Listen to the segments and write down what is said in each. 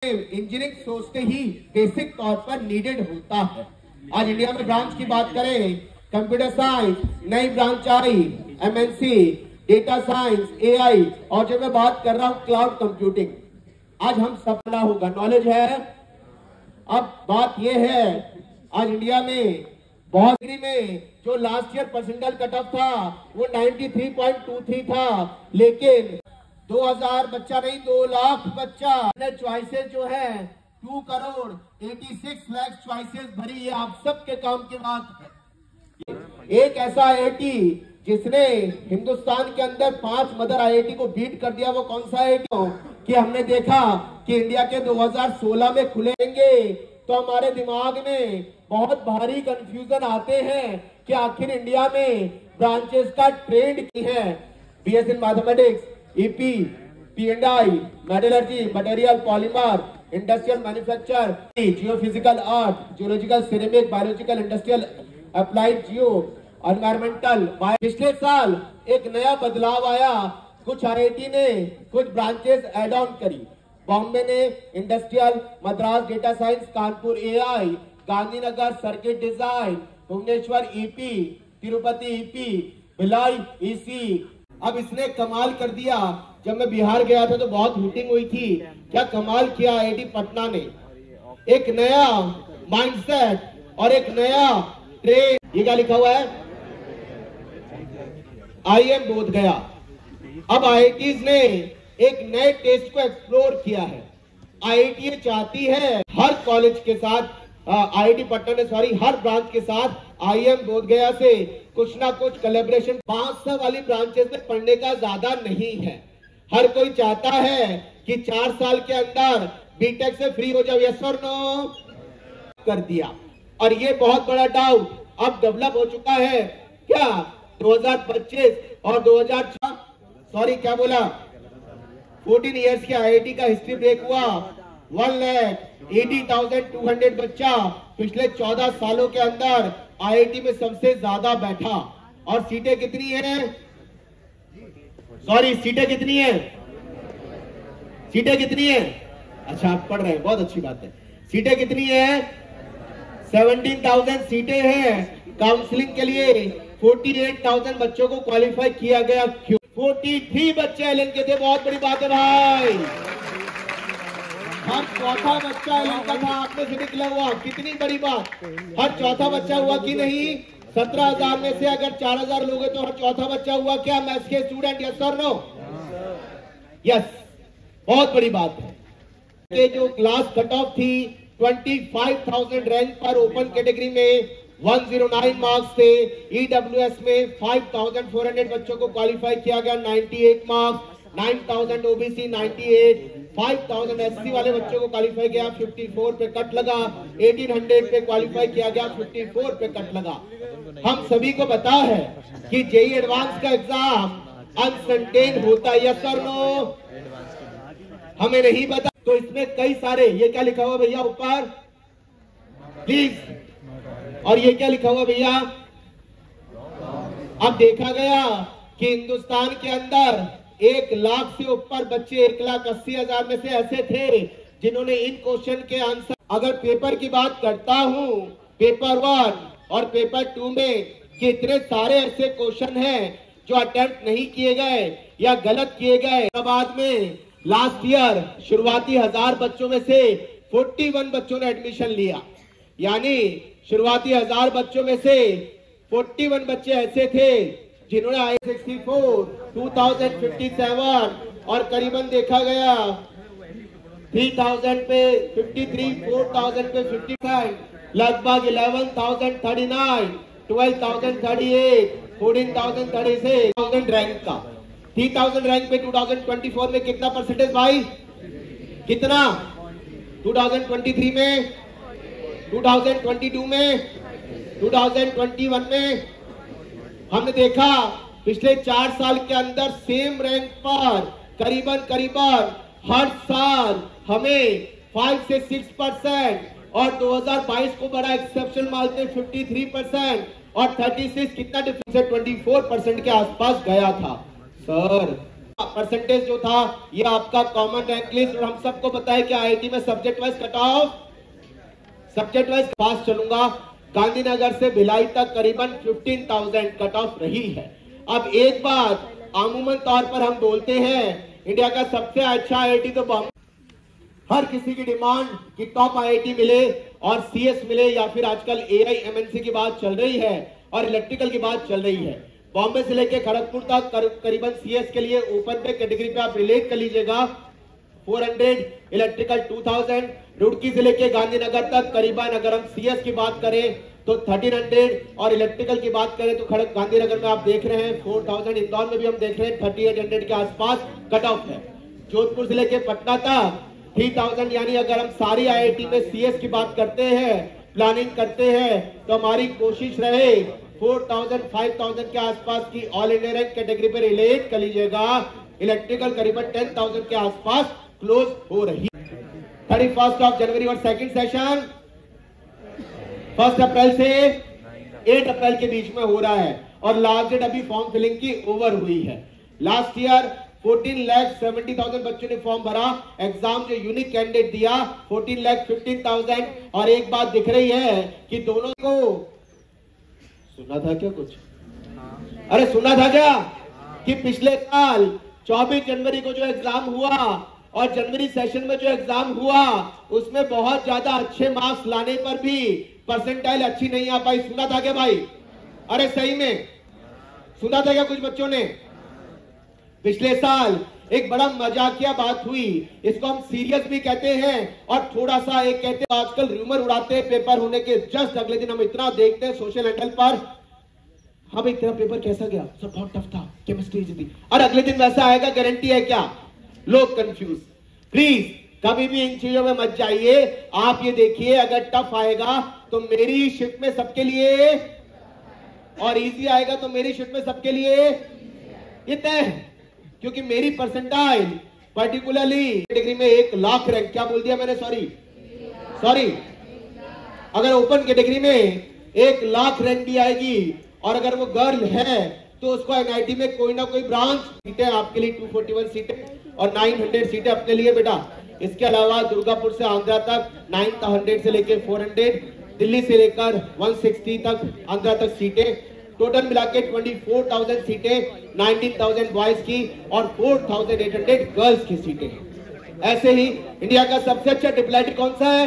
Engineering सोचते ही basic तौर पर नीडेड होता है। आज इंडिया में ब्रांच की बात करें, कंप्यूटर साइंस नई ब्रांच आई, एमएनसी, डेटा साइंस, एआई, और जो मैं बात कर रहा हूं क्लाउड कंप्यूटिंग। आज हम सबका होगा, नॉलेज है। अब बात यह है, आज इंडिया में बहुत डिग्री में जो last year percentile cut off था वो 93.23 था, लेकिन 2000 बच्चा नहीं 2 लाख बच्चा ने चॉइसेस जो है 2 करोड़ 86 लाख चॉइसेस भरी है। आप सबके काम की बात है। एक ऐसा आईआईटी जिसने हिंदुस्तान के अंदर 5 मदर आईआईटी को बीट कर दिया, वो कौन सा आईआईटी कि हमने देखा कि इंडिया के 2016 में खुलेंगे तो हमारे दिमाग में बहुत भारी कंफ्यूजन आते हैं कि आखिर इंडिया में ब्रांचेस का ट्रेंड की है। बीएस इन मैथमेटिक्स, ईपी, पी&आई, metallurgy, material, polymer, industrial manufacture, geophysical art, geological, ceramic, biological, industrial, applied geo, environmental. पिछले साल एक नया बदलाव आया, कुछ आईआईटी ने कुछ ब्रांचेस एड ऑन करी। बॉम्बे ने industrial, Madras data science, Kanpur AI, Gandhinagar circuit design, Bhubaneswar EP, Tirupati EP, Bhilai EC. अब इसने कमाल कर दिया। जब मैं बिहार गया था तो बहुत मीटिंग हुई थी। क्या कमाल किया आईआईटी पटना ने, एक नया माइंडसेट और एक नया ट्रेंड। ये क्या लिखा हुआ है, आईएम बोध गया। अब आईआईटीज ने एक नए टेस्ट को एक्सप्लोर किया है। आईआईटी चाहती है हर कॉलेज के साथ, आईआईटी पटना ने सॉरी हर ब्रांच के साथ आईएम बोधगया से कुछ ना कुछ कोलैबोरेशन। 500 वाली ब्रांचेस में पढ़ने का ज्यादा नहीं है। हर कोई चाहता है कि 4 साल के अंदर बीटेक से फ्री हो जाओ। यस और नो कर दिया। और ये बहुत बड़ा डाउट अब डेवलप हो चुका है। क्या 2025 और 2004 सॉरी क्या बोला 14 इयर्स के आईआईटी का हिस्ट्री ब्रेक हुआ। 1,80,200 बच्चा पिछले 14 सालों के अंदर आईआईटी में सबसे ज्यादा बैठा। और सीटें कितनी है, सॉरी सीटें कितनी है, सीटें कितनी है, अच्छा आप पढ़ रहे हैं, बहुत अच्छी बात है। सीटें कितनी है, 17,000 सीटें हैं। काउंसलिंग के लिए 48,000 बच्चों को क्वालिफाई किया गया। 43 बच्चे एलएन के थे, बहुत बड़ी बात है भाई। हर चौथा बच्चा एलएन का था, आपने से निकला हुआ, कितनी बड़ी बात। हर चौथा बच्चा हुआ कि नहीं। 17,000 में से अगर 4,000 लोग हैं तो हर चौथा बच्चा हुआ क्या मैथ्स के स्टूडेंट। यस और नो, यस, बहुत बड़ी बात है। ये जो क्लास कट ऑफ थी 25,000 रैंक पर ओपन कैटेगरी में 109 मार्क्स थे। ईडब्ल्यूएस में 5,400 बच्चों को क्वालिफाई किया गया, 98 मार्क्स। 9,000 ओबीसी 98, 5,000 एससी वाले बच्चों को क्वालिफाई किया, 54 पे कट लगा। 1,800 पे क्वालिफाई किया गया, 54 पे कट लगा। हम सभी को पता है कि जेईई एडवांस का एग्जाम अनसर्टेन होता है। यस और नो, हमें नहीं पता। तो इसमें कई सारे, ये क्या लिखा हुआ भैया ऊपर प्लीज, और ये क्या लिखा हुआ भैया। अब देखा गया कि हिंदुस्तान के अंदर 1 लाख से ऊपर बच्चे, 1,80,000 में से ऐसे थे जिन्होंने इन क्वेश्चन के आंसर। अगर पेपर की बात करता हूं, पेपर 1 और पेपर 2 में कितने सारे ऐसे क्वेश्चन हैं जो अटेम्प्ट नहीं किए गए या गलत किए गए। बाद में लास्ट ईयर शुरुआती 1000 बच्चों में से 41 बच्चों ने एडमिशन लिया। यानी शुरुआती 1000 बच्चों में से 41 बच्चे ऐसे थे जिन्होंने I-64, 2057 और करीबन देखा गया 3,000 पे 53, 4,000 पे 55, लगभग 11,039, 12,038, 14,036, 1,000 रैंक का। 3,000 रैंक पे 2024 में कितना परसेंटेज भाई, कितना 2023 में, 2022 में, 2021 में। हमने देखा पिछले 4 साल के अंदर सेम रैंक पर करीबन हर साल हमें 5 से 6% और 2022 को बड़ा एक्सेप्शनल मानते 53% और 36 कितना डिफरेंस है 24% के आसपास गया था। सर परसेंटेज जो था ये आपका कॉमन रैंक लिस्ट, और हम सबको पता है कि आईआईटी में subject wise cut off, subject wise fast चलूंगा, गांधीनगर से भिलाई तक करीबन 15,000 कट ऑफ रही है। अब एक बात आमूमन तौर पर हम बोलते हैं इंडिया का सबसे अच्छा आईआईटी तो बॉम्बे, हर किसी की डिमांड कि टॉप आईआईटी मिले और सीएस मिले, या फिर आजकल एआई एमएनसी की बात चल रही है और इलेक्ट्रिकल की बात चल रही है। बॉम्बे से लेकर खड़गपुर तक करीबन सीएस के लिए ओपन पे कैटेगरी पे आप रिलेट कर लीजिएगा 400, इलेक्ट्रिकल 2000, रुड़की से लेकर गांधीनगर तक करीबन अगर हम सीएस की बात करें तो 1300 और इलेक्ट्रिकल की बात करें तो खड़ग गांधीनगर में आप देख रहे हैं 4000, इंदौर में भी हम देख रहे हैं 3800 के आसपास कट ऑफ है। जोधपुर से लेकर पटना तक 3000, यानी अगर हम सारी आईआईटी में सीएस की बात करते हैं, प्लानिंग करते हैं, तो हमारी कोशिश रहे 4000, 5000 के आसपास की ऑल इंडिया रैंक कैटेगरी पे रिलेट कर लीजिएगा। इलेक्ट्रिकल करीबन 10,000 के आसपास क्लोज हो रही। 31 ऑफ जनवरी और सेकंड सेशन 1 अप्रैल से 8 अप्रैल के बीच में हो रहा है, और लास्ट डेट अभी फॉर्म फिलिंग की ओवर हुई है। लास्ट ईयर 14,70,000 बच्चों ने फॉर्म भरा, एग्जाम जो यूनिक कैंडिडेट दिया 14,15,000, और एक बात दिख रही है कि दोनों को सुना था क्या कुछ? अरे सुना था क्या कि पिछले साल 24 जनवरी को जो एग्जाम हुआ और जनवरी सेशन में जो एग्जाम हुआ उसमें बहुत ज्यादा अच्छे मार्क्स लाने पर भी परसेंटाइल अच्छी नहीं आ पाई। सुना था क्या भाई? अरे सही में सुना था क्या कुछ बच्चों ने? पिछले साल एक बड़ा मजाकिया बात हुई, इसको हम सीरियस भी कहते हैं और थोड़ा सा एक कहते हैं, आजकल रूमर उड़ाते हैं पेपर होने के जस्ट अगले दिन हम इतना देखते हैं सोशल हैंडल पर, हाँ भाई तेरा पेपर कैसा गया? सब बहुत टफ था, केमिस्ट्री थी, और अगले दिन वैसा आएगा, गारंटी है क्या? लोग कंफ्यूज। प्लीज कभी भी इन चीजों में मत जाइए। आप ये देखिए अगर टफ आएगा तो मेरी शिफ्ट में सबके लिए, और इजी आएगा तो मेरी शिफ्ट में सबके लिए ये तय है, क्योंकि मेरी परसेंटाइल पर्टिकुलरली कैटेगरी में 1,00,000 रैंक, क्या बोल दिया मैंने? सॉरी, अगर ओपन कैटेगरी में 1,00,000 रैंक भी आएगी और अगर वो गर्ल है तो उसको एनआईटी में कोई ना कोई ब्रांच सीटें, आपके लिए 241 सीटें और 900 सीटें अपने लिए बेटा। इसके अलावा दुर्गापुर से आंध्रा तक 900 से लेकर 400, दिल्ली से लेकर 160 तक आंध्रा तक सीटें, टोटल मिला के 24,000 सीटें, 19,000 बॉयज की और 4,800 गर्ल्स की सीटें। ऐसे ही इंडिया का सबसे अच्छा ट्रिपल आईटी कौन सा है?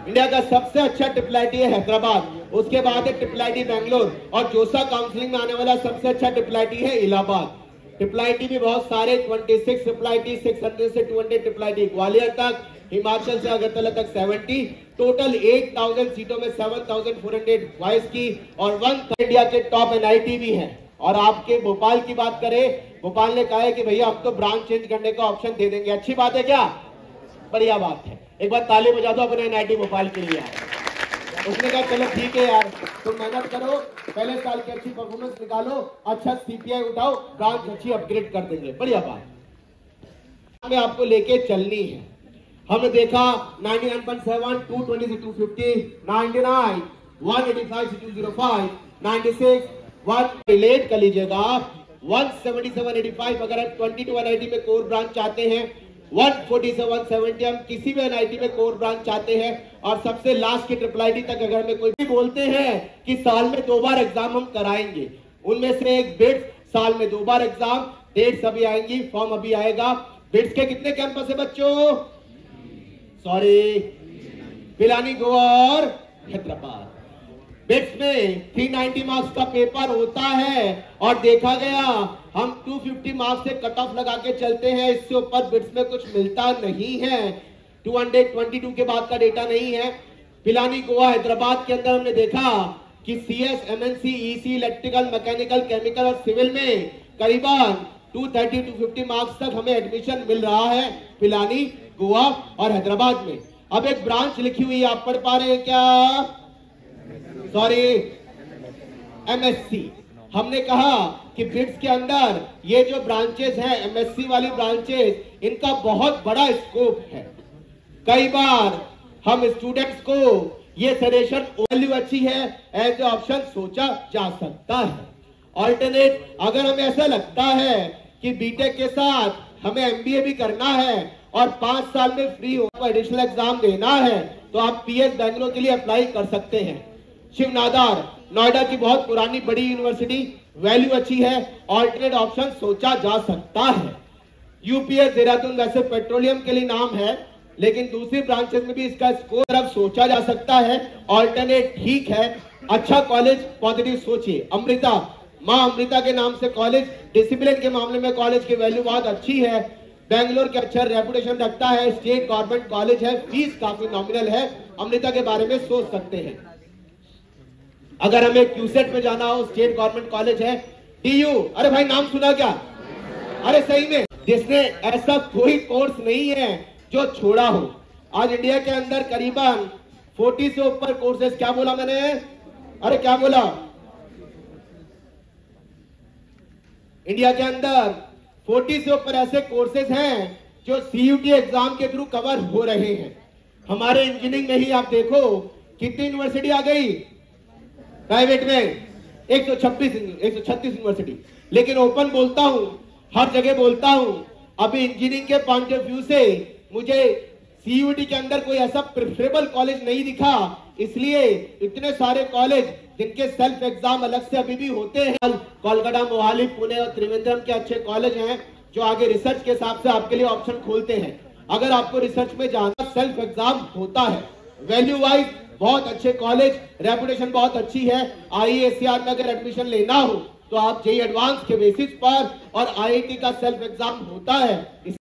इंडिया का सबसे अच्छा ट्रिपल आईटी है हैदराबाद, उसके बाद है ट्रिपल आईटी बैंगलोर, और जोसा काउंसलिंग में आने वाला सबसे अच्छा ट्रिपल आईटी है इलाहाबाद। ट्रिपल आईटी भी बहुत सारे 26 ट्रिपल आईटी, 600 से 200 ट्रिपल आईटी ग्वालियर तक, हिमाचल से अगरतला तक 70, टोटल 8,000 सीटों में 7,400 बॉयज की और 1 इंडिया के टॉप एनआईटी भी हैं। और आपके भोपाल की बात करें, भोपाल ने कहा है कि भैया हम तो ब्रांच चेंज करने का ऑप्शन दे देंगे। अच्छी बात है क्या? बढ़िया बात है, एक बार ताली बजा दो अपने एनआईटी भोपाल के लिए। उसने कहा चलो ठीक है यार, तुम मेहनत करो, पहले साल की अच्छी परफॉर्मेंस निकालो, अच्छा सीपीआई उठाओ, ब्रांच अच्छी अपग्रेड कर देंगे। बढ़िया बात में आपको लेके चलनी है। हमने देखा 99.7, 220 से 250, 99, 185 से 205, 96, 1 रिलेट कर लीजिएगा, 177, 85 अगर 22 एनआईटी में कोर ब्रांच चाहते हैं, 140 से 170 हम किसी भी एनआईटी में कोर ब्रांच चाहते हैं, और सबसे लास्ट की ट्रिपल आईटी तक अगर में कोई भी बोलते हैं कि साल में 2 बार एग्जाम हम कराएंगे, उनमें से एक बिट्स साल में 2 बार एग्जाम, डेट्स अभी आएंगी, फॉर्म अभी आएगा। बिट्स के कितने कैंपस है बच्चों? पिलानी, गोवा और हैदराबाद। बिट्स में 390 मार्क्स का पेपर होता है और देखा गया हम 250 मार्क्स से कट ऑफ लगा के चलते हैं, इससे ऊपर बिट्स में कुछ मिलता नहीं है। 222 के बाद का डेटा नहीं है। पिलानी, गोवा, हैदराबाद के अंदर हमने देखा कि CS, MNC, EC, electrical, mechanical, chemical और सिविल में करीबन 230-250 मार्क्स तक हमें एडमिशन मिल रहा है पिलानी, गोवा और हैदराबाद में। अब एक ब्रांच लिखी हुई है, आप पढ़ पा रहे हैं क्या? एमएससी। हमने कहा कि बिट्स के अंदर ये जो ब्रांचेस हैं, एमएससी वाली ब्रांचेस, इनका बहुत बड़ा स्कोप है। कई बार हम स्टूडेंट्स को ये सजेशन वैल्यू अच्छी है एज ए ऑप्शन सोचा जा सकता है। ऑल्टरनेट अगर हमें ऐसा लगता है कि बीटेक के साथ हमें एमबीए भी करना है और 5 साल में फ्री होकर एडिशनल एग्जाम देना है तो आप पीएस बैंगलोर के लिए अप्लाई कर सकते हैं। शिव नादार नोएडा की बहुत पुरानी बड़ी यूनिवर्सिटी, वैल्यू अच्छी है, ऑल्टरनेट ऑप्शन सोचा जा सकता है। यूपीएस देहरादून वैसे पेट्रोलियम के लिए नाम है, लेकिन दूसरी ब्रांचेस में भी इसका स्कोर अब सोचा जा सकता है। ऑल्टरनेट ठीक है, अच्छा कॉलेज, पॉजिटिव सोचिए। अमृता, माँ अमृता के नाम से कॉलेज, डिसिप्लिन के मामले में कॉलेज की वैल्यू बहुत अच्छी है, बेंगलोर के अच्छा रेपुटेशन रखता है, स्टेट गवर्नमेंट कॉलेज है, फीस काफी नॉमिनल है। अमृता के बारे में सोच सकते हैं। अगर हमें क्यूसेट में जाना हो, स्टेट गवर्नमेंट कॉलेज है। डीयू, अरे भाई नाम सुना क्या? अरे सही में, जिसने ऐसा कोई कोर्स नहीं है जो छोड़ा हो। आज इंडिया के अंदर करीबन 40 से ऊपर कोर्सेज, क्या बोला मैंने? अरे क्या बोला? इंडिया के अंदर 40 से ऊपर ऐसे कोर्सेज हैं जो सीयूटी एग्जाम के थ्रू कवर हो रहे हैं। हमारे इंजीनियरिंग में ही आप देखो कितनी यूनिवर्सिटी आ गई प्राइवेट में, 136 यूनिवर्सिटी। लेकिन ओपन बोलता हूं, हर जगह बोलता हूं, अभी इंजीनियरिंग के पॉइंट ऑफ व्यू से मुझे सीयूटी के अंदर कोई ऐसा प्रेफरेबल कॉलेज नहीं दिखा। इसलिए इतने सारे कॉलेज जिनके सेल्फ एग्जाम अलग से अभी भी होते हैं, कोलकाता, मोहाली, पुणे और त्रिवेंद्रम के अच्छे कॉलेज हैं जो आगे रिसर्च के हिसाब से आपके लिए ऑप्शन खोलते हैं। अगर आपको रिसर्च में जाना, सेल्फ एग्जाम होता है। वैल्यू वाइज बहुत अच्छे कॉलेज, रेपुटेशन बहुत अच्छी है। आईएससीआर में अगर एडमिशन लेना हो तो आप जेईई एडवांस के बेसिस पर, और आईआईटी का सेल्फ एग्जाम होता है।